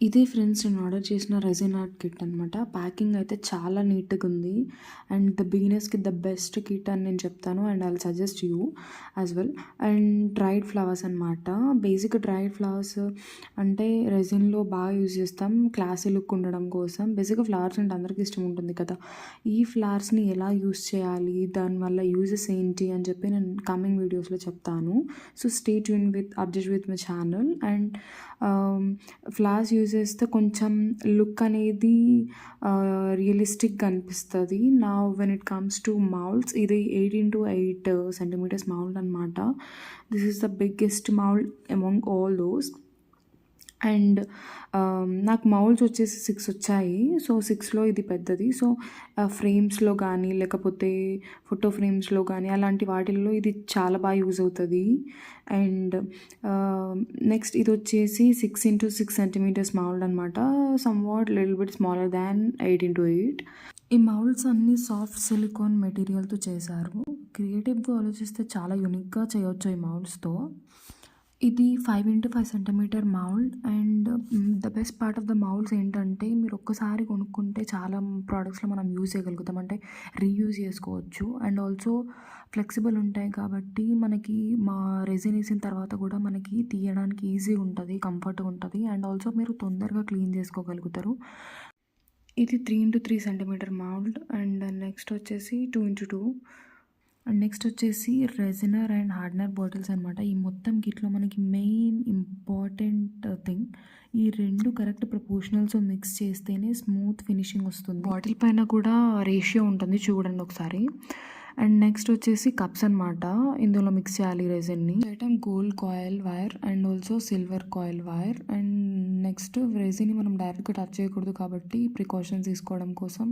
ఇదే ఫ్రెండ్స్ నేను ఆర్డర్ చేసిన రెసిన్ ఆర్ట్ కిట్ అనమాట. ప్యాకింగ్ అయితే చాలా నీట్‌గా ఉంది. అండ్ బిగినర్స్‌కి ద బెస్ట్ కిట్ అని నేను చెప్తాను. And I will suggest you as well. And dried flowers అనమాట. బేసిక్‌గా డ్రైడ్ ఫ్లవర్స్ అంటే రెసిన్‌లో బాగా యూజ్ చేస్తాం క్లాసీ లుక్ ఉండడం కోసం. బేసిక్‌గా ఫ్లవర్స్ అంటే అందరికీ ఇష్టం ఉంటుంది కదా! ఈ ఫ్లవర్స్‌ని ఎలా యూజ్ చేయాలి, దానివల్ల యూజెస్ ఏంటి అని చెప్పి నేను కమింగ్ వీడియోస్‌లో చెప్తాను. So stay tune with update with my channel. And flowers use చేస్తే కొంచెం లుక్ అనేది రియలిస్టిక్గా అనిపిస్తుంది. నా when it comes to moulds, ఇది 18 to 8 సెంటీమీటర్స్ మౌల్డ్ అనమాట. This is the biggest mould among all those. And నాకు మౌల్డ్స్ వచ్చేసి 6 వచ్చాయి. సో 6లో ఇది పెద్దది. సో ఫ్రేమ్స్లో కానీ లేకపోతే ఫోటో ఫ్రేమ్స్లో కానీ అలాంటి వాటిల్లో ఇది చాలా బాగా యూజ్ అవుతుంది. అండ్ నెక్స్ట్ ఇది వచ్చేసి 6 x 6 సెంటీమీటర్స్ మౌల్డ్ అనమాట. Somewhat little bit smaller than 8 x 8. ఈ మౌల్డ్స్ అన్నీ సాఫ్ట్ సిలికాన్ మెటీరియల్తో చేశారు. క్రియేటివ్గా ఆలోచిస్తే చాలా యూనిక్గా చేయొచ్చు ఈ మౌల్డ్స్తో. ఇది 5 x 5 centimetre mould. And the best part of the moulds ఏంటంటే మీరు ఒక్కసారి కొనుక్కుంటే చాలా ప్రోడక్ట్స్లో మనం యూజ్ చేయగలుగుతాం, అంటే రీయూజ్ చేసుకోవచ్చు. అండ్ ఆల్సో ఫ్లెక్సిబుల్ ఉంటాయి కాబట్టి మనకి మా రెసిన్ వేసిన తర్వాత కూడా మనకి తీయడానికి ఈజీ ఉంటుంది, కంఫర్ట్గా ఉంటుంది. అండ్ ఆల్సో మీరు తొందరగా క్లీన్ చేసుకోగలుగుతారు. ఇది 3 x 3 centimetre mould. And next వచ్చేసి 2 x 2. అండ్ నెక్స్ట్ వచ్చేసి రెజినర్ అండ్ హార్డనర్ బాటిల్స్ అనమాట. ఈ మొత్తం కిట్లో మనకి మెయిన్ ఇంపార్టెంట్ థింగ్, ఈ రెండు కరెక్ట్ ప్రపోర్షనల్స్ మిక్స్ చేస్తేనే స్మూత్ ఫినిషింగ్ వస్తుంది. బాటిల్ పైన కూడా రేషియో ఉంటుంది, చూడండి ఒకసారి. అండ్ నెక్స్ట్ వచ్చేసి కప్స్ అనమాట. ఇందులో మిక్స్ చేయాలి రెజిన్ని. Item gold coil wire and also silver coil wire. And next రెజిన్ని మనం డైరెక్ట్గా టచ్ చేయకూడదు కాబట్టి ప్రికాషన్స్ తీసుకోవడం కోసం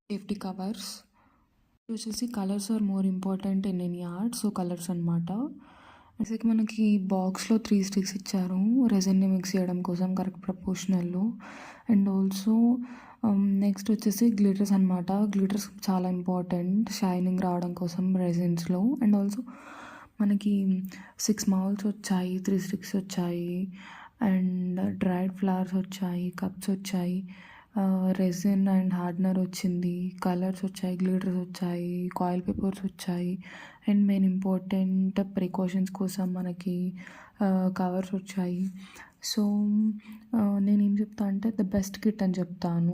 సేఫ్టీ కవర్స్. వచ్చేసి colours are more important in any art. So colours అనమాట. బేసిక్ మనకి బాక్స్లో 3 స్టిక్స్ ఇచ్చారు రెజిన్ని మిక్స్ చేయడం కోసం కరెక్ట్ ప్రపోర్షనల్లో. అండ్ ఆల్సో నెక్స్ట్ వచ్చేసి గ్లిటర్స్ అనమాట. గ్లిటర్స్ చాలా ఇంపార్టెంట్ షైనింగ్ రావడం కోసం రెజిన్స్లో. అండ్ ఆల్సో మనకి 6 మౌల్డ్స్ వచ్చాయి, 3 స్టిక్స్ వచ్చాయి, అండ్ డ్రైడ్ ఫ్లవర్స్ వచ్చాయి, కప్స్ వచ్చాయి, రెజిన్ అండ్ హార్డనర్ వచ్చింది, కలర్స్ వచ్చాయి, గ్లిటర్స్ వచ్చాయి, కాయిల్ పేపర్స్ వచ్చాయి. అండ్ మెయిన్ ఇంపార్టెంట్ ప్రికాషన్స్ కోసం మనకి కవర్స్ వచ్చాయి. సో నేనేం చెప్తా అంటే ద బెస్ట్ కిట్ అని చెప్తాను.